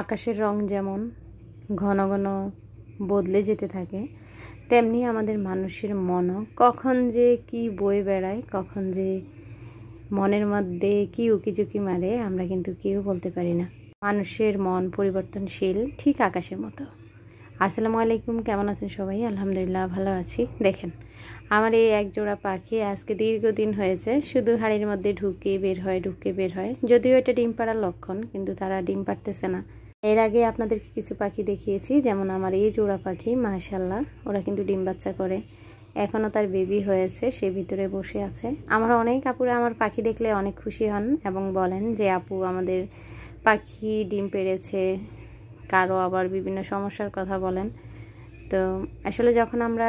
আকাশের রং যেমন ঘন ঘন বদলে যেতে থাকে, তেমনি আমাদের মানুষের মনও কখন যে কি বয়ে বেড়ায়, কখন যে মনের মধ্যে কি উকিঝুঁকি মারে আমরা কিন্তু কেউ বলতে পারি না। মানুষের মন পরিবর্তনশীল, ঠিক আকাশের মতো। আসসালামু আলাইকুম, কেমন আছেন সবাই? আলহামদুলিল্লাহ ভালো আছি। দেখেন আমার এই এক জোড়া পাখি আজকে দীর্ঘদিন হয়েছে শুধু হাড়ির মধ্যে ঢুকে বের হয়। যদিও এটা ডিম পাড়ার লক্ষণ, কিন্তু তারা ডিম পাড়তেছে না। এর আগে আপনাদেরকে কিছু পাখি দেখিয়েছি, যেমন আমার এই জোড়া পাখি মাশাআল্লাহ, ওরা কিন্তু ডিম বাচ্চা করে। এখনও তার বেবি হয়েছে, সে ভিতরে বসে আছে। আমার অনেক আপুরা আমার পাখি দেখলে অনেক খুশি হন এবং বলেন যে আপু আমাদের পাখি ডিম পেড়েছে, কারো আবার বিভিন্ন সমস্যার কথা বলেন। তো আসলে যখন আমরা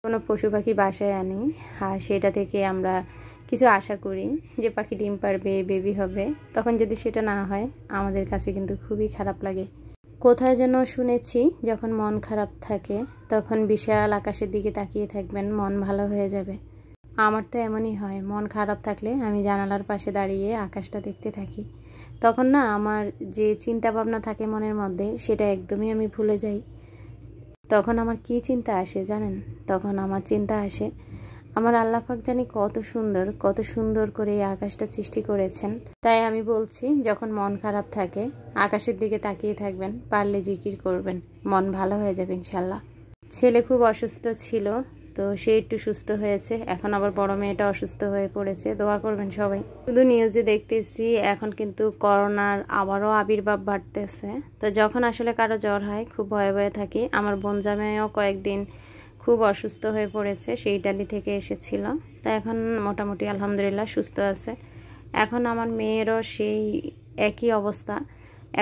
কোনো পশু পাখি বাসায় আনি আর সেটা থেকে আমরা কিছু আশা করি যে পাখি ডিম পারবে, বেবি হবে, তখন যদি সেটা না হয় আমাদের কাছে কিন্তু খুবই খারাপ লাগে। কোথায় যেন শুনেছি, যখন মন খারাপ থাকে তখন বিশাল আকাশের দিকে তাকিয়ে থাকবেন, মন ভালো হয়ে যাবে। আমার তো এমনই হয়, মন খারাপ থাকলে আমি জানালার পাশে দাঁড়িয়ে আকাশটা দেখতে থাকি। তখন না আমার যে চিন্তা ভাবনা থাকে মনের মধ্যে সেটা একদমই আমি ভুলে যাই। তখন আমার কি চিন্তা আসে জানেন? তখন আমার চিন্তা আসে আমার আল্লাহ পাক জানি কত সুন্দর করে এই আকাশটা সৃষ্টি করেছেন। তাই আমি বলছি, যখন মন খারাপ থাকে আকাশের দিকে তাকিয়ে থাকবেন, পারলে জিকির করবেন, মন ভালো হয়ে যাবে ইনশাল্লাহ। ছেলে খুব অসুস্থ ছিল, তো সে একটু সুস্থ হয়েছে। এখন আবার বড় মেয়েটা অসুস্থ হয়ে পড়েছে, দোয়া করবেন সবাই। শুধু নিউজে দেখতেছি এখন কিন্তু করোনার আবারও আবির্ভাব বাড়তেছে। তো যখন আসলে কারো জ্বর হয় খুব ভয়ে থাকি। আমার বোন জামাইও কয়েকদিন খুব অসুস্থ হয়ে পড়েছে, সেই ইটালি থেকে এসেছিল। তা এখন মোটামুটি আলহামদুলিল্লাহ সুস্থ আছে। এখন আমার মেয়েরও সেই একই অবস্থা।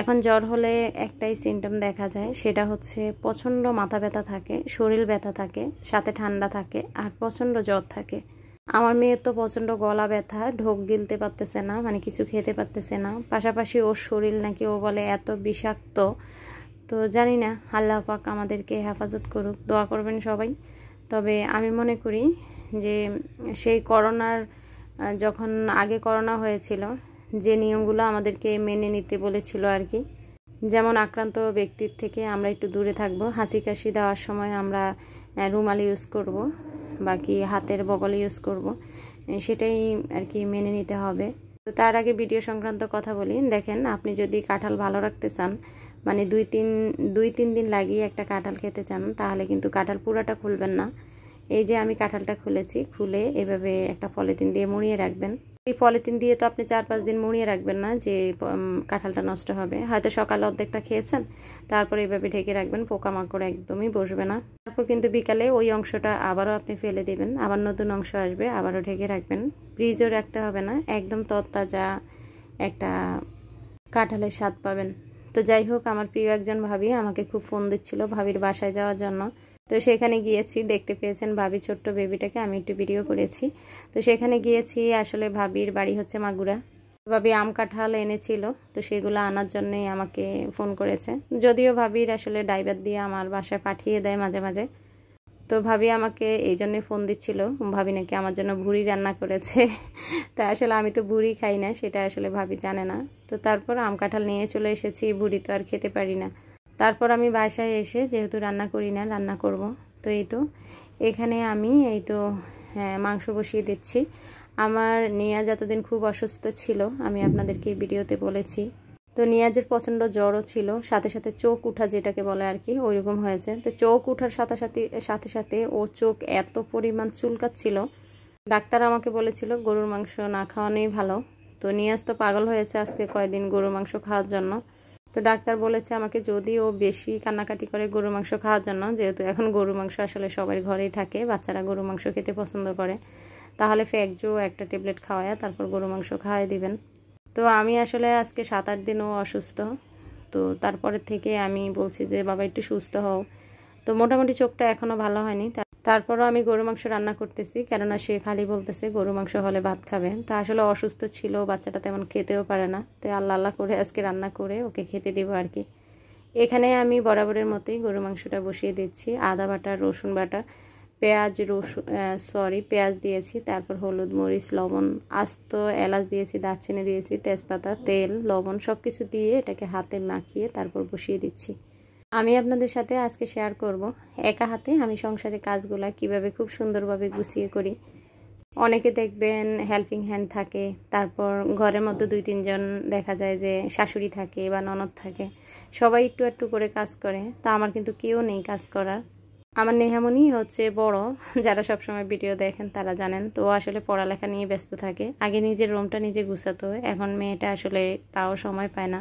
এখন জ্বর হলে একটাই সিমটম দেখা যায়, সেটা হচ্ছে প্রচণ্ড মাথা ব্যথা থাকে, শরীর ব্যথা থাকে, সাথে ঠান্ডা থাকে আর প্রচণ্ড জ্বর থাকে। আমার মেয়ের তো প্রচণ্ড গলা ব্যথা, ঢোক গিলতে পারতেছে না, মানে কিছু খেতে পারতেছে না। পাশাপাশি ওর শরীর নাকি ও বলে এত বিষাক্ত। তো জানি না, আল্লাহ পাক আমাদেরকে হেফাজত করুক, দোয়া করবেন সবাই। তবে আমি মনে করি যে সেই যখন আগে করোনা হয়েছিল, যে নিয়মগুলো আমাদেরকে মেনে নিতে বলেছিল আর কি, যেমন আক্রান্ত ব্যক্তির থেকে আমরা একটু দূরে থাকব, হাসি কাশি দেওয়ার সময় আমরা রুমাল ইউজ করব, বাকি হাতের বগল ইউজ করব, সেটাই আর কি মেনে নিতে হবে। তো তার আগে ভিডিও সংক্রান্ত কথা বলি। দেখেন, আপনি যদি কাঁঠাল ভালো রাখতে চান, মানে দুই তিন দিন লাগিয়ে একটা কাঁঠাল খেতে চান, তাহলে কিন্তু কাঁঠাল পুরাটা খুলবেন না। এই যে আমি কাঁঠালটা খুলে এভাবে একটা পলিথিন দিয়ে মুড়িয়ে রাখবেন। এই পলিথিন দিয়ে তো আপনি 4-5 দিন মুড়িয়ে রাখবেন না যে কাঁঠালটা নষ্ট হবে। হয়তো সকালে অর্ধেকটা খেয়েছেন, তারপর এইভাবে ঢেকে রাখবেন, পোকামাকড় একদমই বসবে না। তারপর কিন্তু বিকালে ওই অংশটা আবারও আপনি ফেলে দেবেন, আবার নতুন অংশ আসবে, আবারও ঢেকে রাখবেন। ফ্রিজেও রাখতে হবে না, একদম তরতাজা একটা কাঁঠালের স্বাদ পাবেন। তো যাই হোক, আমার প্রিয় একজন ভাবি আমাকে খুব ফোন দিচ্ছিল ভাবির বাসায় যাওয়ার জন্য। তো সেখানে গিয়েছি, দেখতে পেয়েছেন ভাবি ছোট্ট বেবিটাকে, আমি একটু ভিডিও করেছি। তো সেখানে গিয়েছি, আসলে ভাবির বাড়ি হচ্ছে মাগুরা। ভাবি আম কাঁঠাল এনেছিল, তো সেগুলো আনার জন্যই আমাকে ফোন করেছে। যদিও ভাবির আসলে ড্রাইভার দিয়ে আমার বাসায় পাঠিয়ে দেয় মাঝে মাঝে। তো ভাবি আমাকে এই জন্যই ফোন দিচ্ছিল, ভাবি নাকি আমার জন্য ভুড়ি রান্না করেছে। তা আসলে আমি তো ভুড়ি খাই না, সেটা আসলে ভাবি জানে না। তো তারপর আম কাঁঠাল নিয়ে চলে এসেছি, ভুড়ি তো আর খেতে পারি না। তারপর আমি বাসায় এসে, যেহেতু রান্না করি না, রান্না করব, তো এই তো এখানে আমি মাংস বসিয়ে দিচ্ছি। আমার নিয়াজ এতদিন খুব অসুস্থ ছিল, আমি আপনাদেরকে ভিডিওতে বলেছি। তো নিয়াজের প্রচণ্ড জ্বরও ছিল, সাথে সাথে চোখ উঠা যেটাকে বলে আর কি, ওইরকম হয়েছে। তো চোখ উঠার সাথে সাথে ও চোখ এত পরিমাণ চুলকাচ্ছিল, ডাক্তার আমাকে বলেছিল গরুর মাংস না খাওয়ানোই ভালো। তো নিয়াজ তো পাগল হয়েছে আজকে কয়েকদিন গরুর মাংস খাওয়ার জন্য। তো ডাক্তার বলেছে আমাকে, যদি ও বেশি কান্নাকাটি করে গরুর মাংস খাওয়ার জন্য, যেহেতু এখন গরুর মাংস আসলে সবার ঘরেই থাকে, বাচ্চারা গরুর মাংস খেতে পছন্দ করে, তাহলে ফ্যাকজো একটা ট্যাবলেট খাওয়ায় তারপর গরুর মাংস খাওয়াই দিবেন। তো আমি আসলে আজকে 7-8 দিনও অসুস্থ। তো তারপরের থেকে আমি বলছি যে বাবা একটু সুস্থ হও। তো মোটামুটি চোখটা এখনও ভালো হয়নি, তারপরও আমি গরু মাংস রান্না করতেছি, কেননা সে খালি বলতেছে গরু মাংস হলে ভাত খাবে। তা আসলে অসুস্থ ছিল, বাচ্চাটা তেমন খেতেও পারে না। তো আল্লাহ করে আজকে রান্না করে ওকে খেতে দেবো আর কি। এখানে আমি বরাবরের মতোই গরু মাংসটা বসিয়ে দিচ্ছি, আদা বাটা, রসুন বাটা, পেঁয়াজ পেঁয়াজ দিয়েছি, তারপর হলুদ মরিচ লবণ, আস্ত এলাচ দিয়েছি, দারচিনি দিয়েছি, তেজপাতা, তেল, লবণ সব কিছু দিয়ে এটাকে হাতে মাখিয়ে তারপর বসিয়ে দিচ্ছি। আমি আপনাদের সাথে আজকে শেয়ার করব একা হাতে আমি সংসারের কাজগুলা কিভাবে খুব সুন্দরভাবে গুছিয়ে করি। অনেকে দেখবেন হেল্পিং হ্যান্ড থাকে, তারপর ঘরের মধ্যে 2-3 জন দেখা যায় যে শাশুড়ি থাকে বা ননদ থাকে, সবাই একটু একটু করে কাজ করে। তা আমার কিন্তু কেউ নেই কাজ করার। আমার নেহামণি হচ্ছে বড়, যারা সবসময় ভিডিও দেখেন তারা জানেন। তো আসলে পড়ালেখা নিয়ে ব্যস্ত থাকে, আগে নিজের রুমটা নিজে গুছাতো, এখন মেয়েটা আসলে তাও সময় পায় না।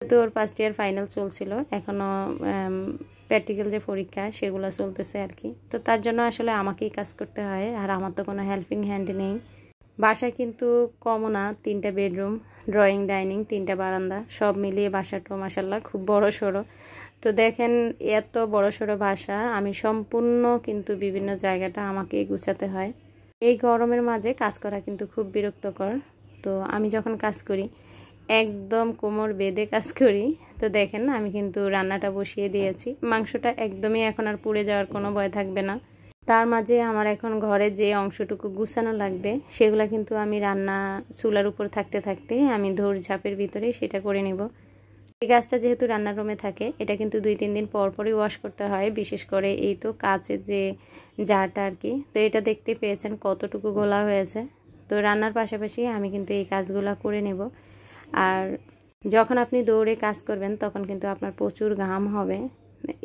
তো ওর ফার্স্ট ইয়ার ফাইনাল চলছিল, এখনও প্র্যাকটিক্যাল যে পরীক্ষা সেগুলো চলতেছে আর কি। তো তার জন্য আসলে আমাকেই কাজ করতে হয়, আর আমার তো কোনো হেল্পিং হ্যান্ড নেই। বাসায় কিন্তু কমও না, 3টা বেডরুম, ড্রয়িং, ডাইনিং, 3টা বারান্দা, সব মিলিয়ে বাসাটা মাশাআল্লাহ খুব বড় সড়ো। তো দেখেন এত বড় সড়ো বাসা, আমি সম্পূর্ণ কিন্তু বিভিন্ন জায়গাটা আমাকে গুছাতে হয়। এই গরমের মাঝে কাজ করা কিন্তু খুব বিরক্তকর। তো আমি যখন কাজ করি একদম কোমর বেঁধে কাজ করি। তো দেখেন আমি কিন্তু রান্নাটা বসিয়ে দিয়েছি, মাংসটা একদমই এখন আর পুড়ে যাওয়ার কোনো ভয় থাকবে না। তার মাঝে আমার এখন ঘরে যে অংশটুকু গুছানো লাগবে সেগুলো কিন্তু আমি রান্না চুলার উপর থাকতে থাকতে আমি ঝাঁপের ভিতরে সেটা করে নেব। এই গাছটা যেহেতু রান্নার রুমে থাকে, এটা কিন্তু 2-3 দিন পর পরই ওয়াশ করতে হয়, বিশেষ করে এই তো কাচের যে জারটা আর কি। তো এটা দেখতে পেয়েছেন কতটুকু গোলা হয়েছে। তো রান্নার পাশাপাশি আমি কিন্তু এই কাজগুলো করে নেব। আর যখন আপনি দৌড়ে কাজ করবেন তখন কিন্তু আপনার প্রচুর ঘাম হবে।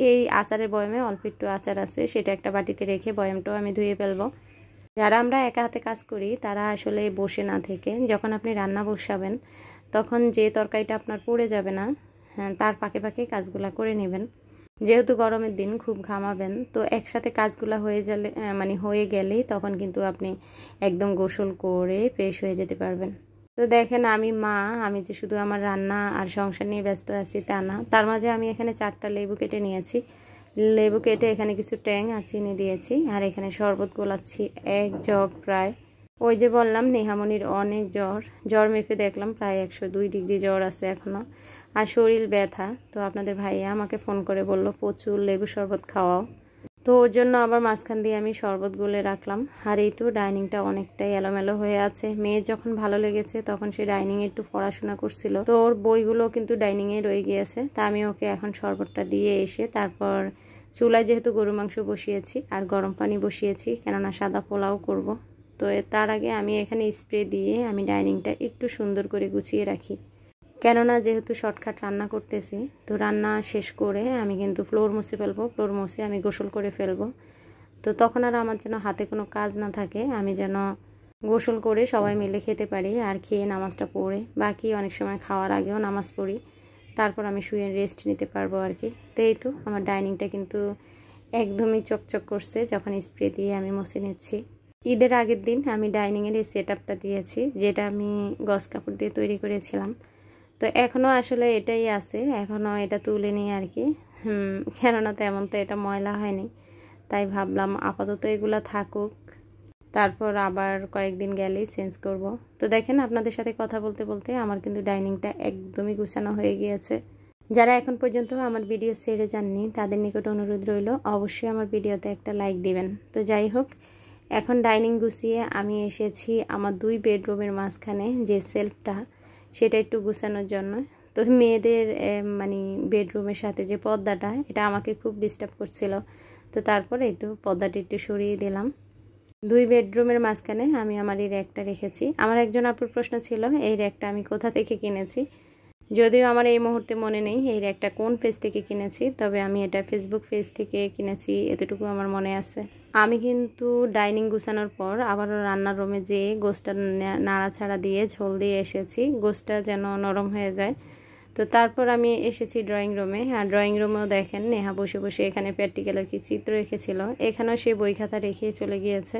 এই আচারের বয়মে অল্প একটু আচার আছে, সেটা একটা বাটিতে রেখে বয়মটাও আমি ধুয়ে ফেলবো। যারা আমরা একা হাতে কাজ করি তারা আসলে বসে না থেকে যখন আপনি রান্না বসাবেন তখন যে তরকারিটা আপনার পড়ে যাবে না, তার পাকে পাকে কাজগুলা করে নেবেন। যেহেতু গরমের দিন খুব ঘামাবেন, তো একসাথে কাজগুলা হয়ে গেলেই তখন কিন্তু আপনি একদম গোসল করে ফ্রেশ হয়ে যেতে পারবেন। তো দেখেন আমি যে শুধু আমার রান্না আর সংসার নিয়ে ব্যস্ত আছি তা না, তার মাঝে আমি এখানে 4টা লেবু কেটে নিয়েছি। লেবু কেটে এখানে কিছু ট্যাং আর চিনি দিয়েছি, আর এখানে শরবত গোলাচ্ছি 1 জগ প্রায়। ওই যে বললাম নেহামনির অনেক জ্বর মেপে দেখলাম প্রায় 102 ডিগ্রি জ্বর আছে এখনও, আর শরীর ব্যথা। তো আপনাদের ভাইয়া আমাকে ফোন করে বলল প্রচুর লেবু শরবত খাওয়াও। তো ওর জন্য আবার মাঝখান দিয়ে আমি শরবত গুলে রাখলাম। আর এই তো ডাইনিংটা অনেকটাই এলোমেলো হয়ে আছে। মেয়ের যখন ভালো লেগেছে তখন সে ডাইনিংয়ে একটু পড়াশোনা করছিল, তো ওর বইগুলো কিন্তু ডাইনিংয়ে রয়ে গিয়েছে। তা আমি ওকে এখন শরবতটা দিয়ে এসে তারপর চুলায় যেহেতু গরু মাংস বসিয়েছি আর গরম পানি বসিয়েছি, কেননা সাদা পোলাও করব। তো তার আগে আমি এখানে স্প্রে দিয়ে আমি ডাইনিংটা একটু সুন্দর করে গুছিয়ে রাখি, কেননা যেহেতু শর্টকাট রান্না করতেছি। তো রান্না শেষ করে আমি কিন্তু ফ্লোর মুছে ফেলবো, ফ্লোর মুছে আমি গোসল করে ফেলবো। তো তখন আর আমার যেন হাতে কোনো কাজ না থাকে, আমি যেন গোসল করে সবাই মিলে খেতে পারি আর খেয়ে নামাজটা পড়ে, বাকি অনেক সময় খাওয়ার আগেও নামাজ পড়ি, তারপর আমি শুয়ে রেস্ট নিতে পারবো আর কি। তো এই তো আমার ডাইনিংটা কিন্তু একদমই চকচক করছে যখন স্প্রে দিয়ে আমি মুছে নিচ্ছি। ঈদের আগের দিন আমি ডাইনিংয়ের এই সেট আপটা দিয়েছি, যেটা আমি গস কাপড় দিয়ে তৈরি করেছিলাম। তো এখনও আসলে এটাই আছে, এখনও এটা তুলে নিই আর কি। কেননা তেমন তো এটা ময়লা হয়নি, তাই ভাবলাম আপাতত এগুলা থাকুক, তারপর আবার কয়েকদিন গেলেই চেঞ্জ করব। তো দেখেন আপনাদের সাথে কথা বলতে বলতে আমার কিন্তু ডাইনিংটা একদমই গুছানো হয়ে গিয়েছে। যারা এখন পর্যন্ত আমার ভিডিও ছেড়ে যাননি তাদের নিকট অনুরোধ রইল অবশ্যই আমার ভিডিওতে একটা লাইক দিবেন। তো যাই হোক, এখন ডাইনিং গুছিয়ে আমি এসেছি আমার 2 বেডরুমের মাঝখানে যে সেলফটা সেটা একটু গুছানোর জন্য। তো মেয়েদের বেডরুমের সাথে যে পর্দাটা, এটা আমাকে খুব ডিস্টার্ব করছিল। তো তারপরে এই তো পর্দাটা একটু সরিয়ে দিলাম। 2 বেডরুমের মাঝখানে আমি আমার এই র্যাকটা রেখেছি। আমার একজন আপুর প্রশ্ন ছিল এই র্যাকটা আমি কোথা থেকে কিনেছি, যদিও আমার এই মুহূর্তে মনে নেই এই র্যাকটা কোন পেজ থেকে কিনেছি, তবে আমি এটা ফেসবুক পেজ থেকে কিনেছি এতটুকু আমার মনে আছে। আমি কিন্তু ডাইনিং গুছানোর পর আবারও রান্নার রুমে যেয়ে গোশটা নাড়াছাড়া দিয়ে ঝোল দিয়ে এসেছি, গোশটা যেন নরম হয়ে যায়। তো তারপর আমি এসেছি ড্রয়িং রুমে, আর ড্রয়িং রুমেও দেখেন নেহা বসে বসে এখানে প্র্যাকটিক্যালের কি চিত্র রেখেছিল, এখানেও সে বই খাতা রেখে চলে গিয়েছে।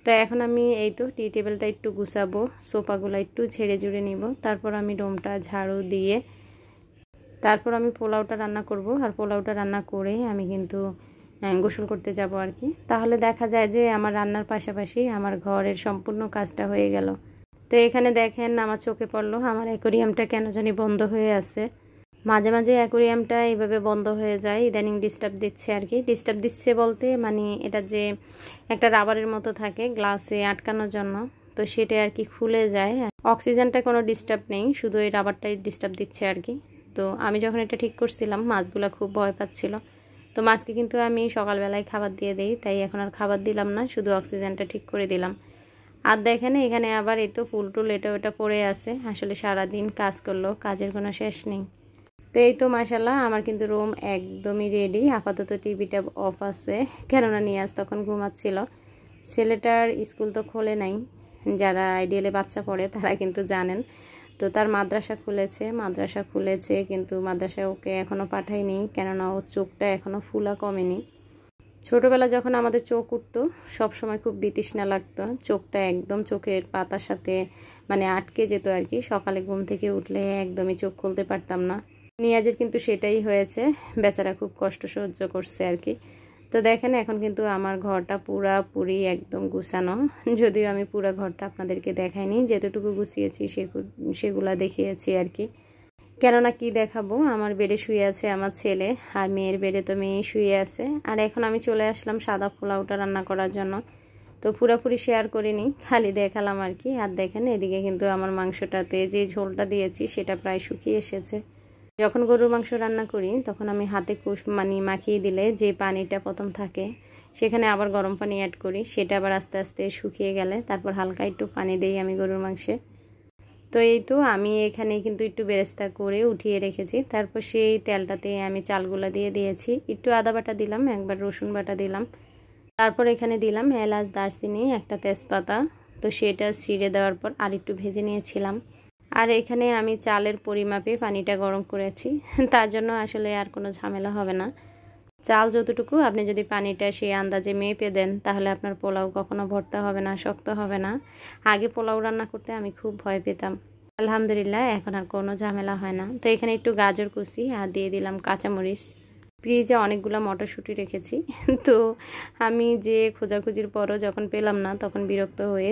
তো এখন আমি এই তো টি টেবিলটা একটু গুছাবো, সোফাগুলো একটু ঝেড়ে জুড়ে নিব, তারপর আমি রুমটা ঝাড়ু দিয়ে তারপর আমি পোলাওটা রান্না করব। আর পোলাওটা রান্না করে আমি কিন্তু গোসল করতে যাব আর কি। তাহলে দেখা যায় যে আমার রান্নার পাশাপাশি আমার ঘরের সম্পূর্ণ কাজটা হয়ে গেল। তো এখানে দেখেন আমার চোখে পড়লো আমার অ্যাকোরিয়ামটা কেন জানি বন্ধ হয়ে আছে। মাঝে মাঝে অ্যাকোরিয়ামটা এইভাবে বন্ধ হয়ে যায়, ইদানিং ডিস্টার্ব দিচ্ছে আর কি। ডিস্টার্ব দিচ্ছে বলতে মানে এটা যে একটা রাবারের মতো থাকে গ্লাসে আটকানোর জন্য, তো সেটা আর কি খুলে যায়। অক্সিজেনটা কোনো ডিস্টার্ব নেই, শুধু এই রাবারটাই ডিস্টার্ব দিচ্ছে আর কি। তো আমি যখন এটা ঠিক করছিলাম মাছগুলো খুব ভয় পাচ্ছিল, তো মাছকে কিন্তু আমি সকালবেলায় খাবার দিয়ে দিই, তাই এখন আর খাবার দিলাম না, শুধু অক্সিজেনটা ঠিক করে দিলাম। আর দেখেন এখানে আবার এই তো ফুল টুল এটা ওটা পড়ে আছে, আসলে সারাদিন কাজ করলো, কাজের কোনো শেষ নেই। তো এই তো মাশাল্লাহ আমার কিন্তু রুম একদমই রেডি। আপাতত টিভিটা অফ আছে, কেননা নিয়াজ তখন ঘুমাচ্ছিল। ছেলেটার স্কুল তো খোলে নাই, যারা আইডিয়ালে বাচ্চা পড়ে তারা কিন্তু জানেন। তো তার মাদ্রাসা খুলেছে কিন্তু মাদ্রাসায় ওকে এখনও পাঠায়নি, কেননা ওর চোখটা এখনও ফুলা কমেনি। ছোটোবেলা যখন আমাদের চোখ উঠতো সবসময় খুব বিতৃষ্ণা লাগতো, চোখটা একদম চোখের পাতার সাথে মানে আটকে যেত আর কি। সকালে ঘুম থেকে উঠলে একদমই চোখ খুলতে পারতাম না। নিয়াজের কিন্তু সেটাই হয়েছে, বেচারা খুব কষ্ট সহ্য করছে আর কি। তো দেখেন এখন কিন্তু আমার ঘরটা পুরাপুরি একদম গুছানো, যদিও আমি পুরো ঘরটা আপনাদেরকে দেখাইনি, যেতটুকু গুছিয়েছি সেগুলা দেখিয়েছি আর কি। কেননা কি দেখাবো, আমার বেডে শুয়ে আছে আমার ছেলে, আর মেয়ের বেডে তো মেয়ে শুয়ে আছে। আর এখন আমি চলে আসলাম সাদা পোলাওটা রান্না করার জন্য। তো পুরোপুরি শেয়ার করিনি, খালি দেখালাম আর কি। আর দেখেন এদিকে কিন্তু আমার মাংসটাতে যে ঝোলটা দিয়েছি সেটা প্রায় শুকিয়ে এসেছে। যখন গরুর মাংস রান্না করি তখন আমি হাতে মাখিয়ে দিলে যে পানিটা প্রথম থাকে সেখানে আবার গরম পানি অ্যাড করি, সেটা আবার আস্তে আস্তে শুকিয়ে গেলে তারপর হালকা একটু পানি দিই আমি গরুর মাংসে। তো এই তো আমি এখানে কিন্তু একটু বেরেস্তা করে উঠিয়ে রেখেছি, তারপর সেই তেলটাতে আমি চালগুলা দিয়ে দিয়েছি, একটু আদা বাটা দিলাম, একবার রসুন বাটা দিলাম, তারপর এখানে দিলাম এলাচ, দারচিনি, একটা তেজপাতা। তো সেটা ছিঁড়ে দেওয়ার পর আর একটু ভেজে নিয়েছিলাম। আর এখানে আমি চালের পরিমাপে পানিটা গরম করেছি, তার জন্য আসলে আর কোনো ঝামেলা হবে না। চাল যতটুকু আপনি যদি পানিটা সেই আন্দাজে মেপে দেন তাহলে আপনার পোলাও কখনো ভর্তা হবে না, শক্ত হবে না। আগে পোলাও রান্না করতে আমি খুব ভয় পেতাম, আলহামদুলিল্লাহ এখন আর কোনো ঝামেলা হয় না। তো এখানে একটু গাজর কুচি আর দিয়ে দিলাম কাঁচামরিচ। ফ্রিজে অনেকগুলো মটরশুঁটি রেখেছি, তো আমি যে খোঁজাখুঁজির পরও যখন পেলাম না তখন বিরক্ত হয়ে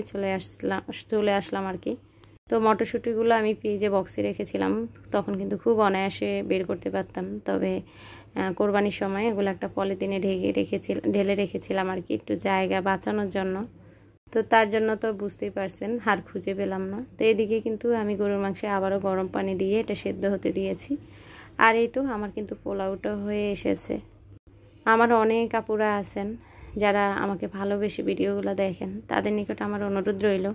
চলে আসলাম আর কি। তো মটরশুঁটিগুলো আমি ফ্রিজে বক্সে রেখেছিলাম, তখন কিন্তু খুব অনায়াসে বের করতে পারতাম। তবে কোরবানির সময় এগুলো একটা পলিথিনে ঢেলে রেখেছিলাম আর কি, একটু জায়গা বাঁচানোর জন্য। তো তার জন্য তো বুঝতেই পারছেন হার খুঁজে পেলাম না। তো এদিকে কিন্তু আমি গরুর মাংসে আবারও গরম পানি দিয়ে এটা সেদ্ধ হতে দিয়েছি। আর এই তো আমার কিন্তু পোলাওটা হয়ে এসেছে। আমার অনেক আপুরা আছেন যারা আমাকে ভালোবেসে ভিডিওগুলো দেখেন, তাদের নিকট আমার অনুরোধ রইল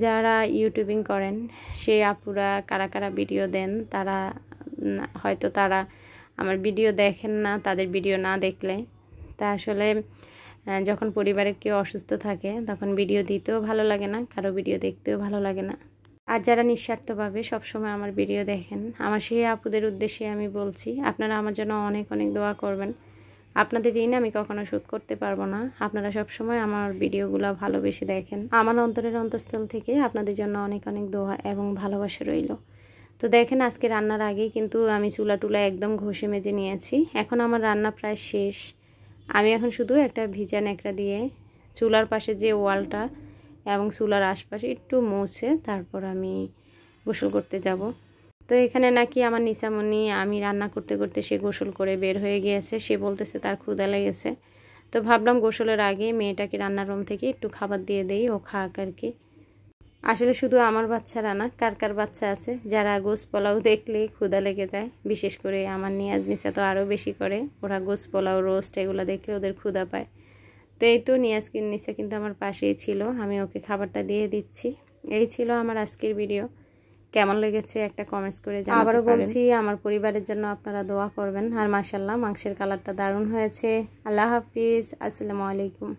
যারা ইউটিউবিং করেন সেই আপুরা কারা কারা ভিডিও দেন, তারা হয়তো আমার ভিডিও দেখেন না, তাদের ভিডিও না দেখলে তা আসলে যখন পরিবারের কেউ অসুস্থ থাকে তখন ভিডিও দিতেও ভালো লাগে না, কারো ভিডিও দেখতেও ভালো লাগে না। আর যারা নিঃস্বার্থভাবে সবসময় আমার ভিডিও দেখেন, আমার সেই আপুদের উদ্দেশ্যে আমি বলছি আপনারা আমার জন্য অনেক অনেক দোয়া করবেন। আপনাদের ঋণ আমি কখনো শোধ করতে পারবো না, আপনারা সবসময় আমার ভিডিওগুলো ভালোবেসে দেখেন। আমার অন্তরের অন্তঃস্থল থেকে আপনাদের জন্য অনেক অনেক দোয়া এবং ভালোবাসা রইল। তো দেখেন আজকে রান্নার আগেই কিন্তু আমি চুলা টুলা একদম ঘষে মেজে নিয়েছি। এখন আমার রান্না প্রায় শেষ। আমি এখন শুধু একটা ভিজা ন্যাকড়া দিয়ে চুলার পাশে যে ওয়ালটা এবং চুলার আশপাশে একটু মুছে তারপর আমি গোসল করতে যাব। তো এখানে নাকি আমার নিসামণি আমি রান্না করতে করতে সে গোসল করে বের হয়ে গিয়েছে, সে বলতেছে তার ক্ষুধা লেগেছে। তো ভাবলাম গোসলের আগে মেয়েটাকে রান্নার রুম থেকে একটু খাবার দিয়ে দেই, ও খাক আর কি। আসলে শুধু আমার বাচ্চারা না, কার কার বাচ্চা আছে যারা গোস পোলাও দেখলেই ক্ষুধা লেগে যায়। বিশেষ করে আমার নিয়াজ নিসা তো আরও বেশি করে, ওরা গোস পোলাও রোস্ট এগুলো দেখে ওদের ক্ষুধা পায়। তো এই তো নিয়াজ নিসা কিন্তু আমার পাশেই ছিল, আমি ওকে খাবারটা দিয়ে দিচ্ছি। এই ছিল আমার আজকের ভিডিও, কেমন লেগেছে একটা কমেন্টস করে জানাতে পারেন। আবারও বলছি আমার পরিবারের জন্য আপনারা দোয়া করবেন। আর মাশাআল্লাহ মাংসের কালারটা দারুণ হয়েছে। আল্লাহ হাফিজ, আসসালামু আলাইকুম।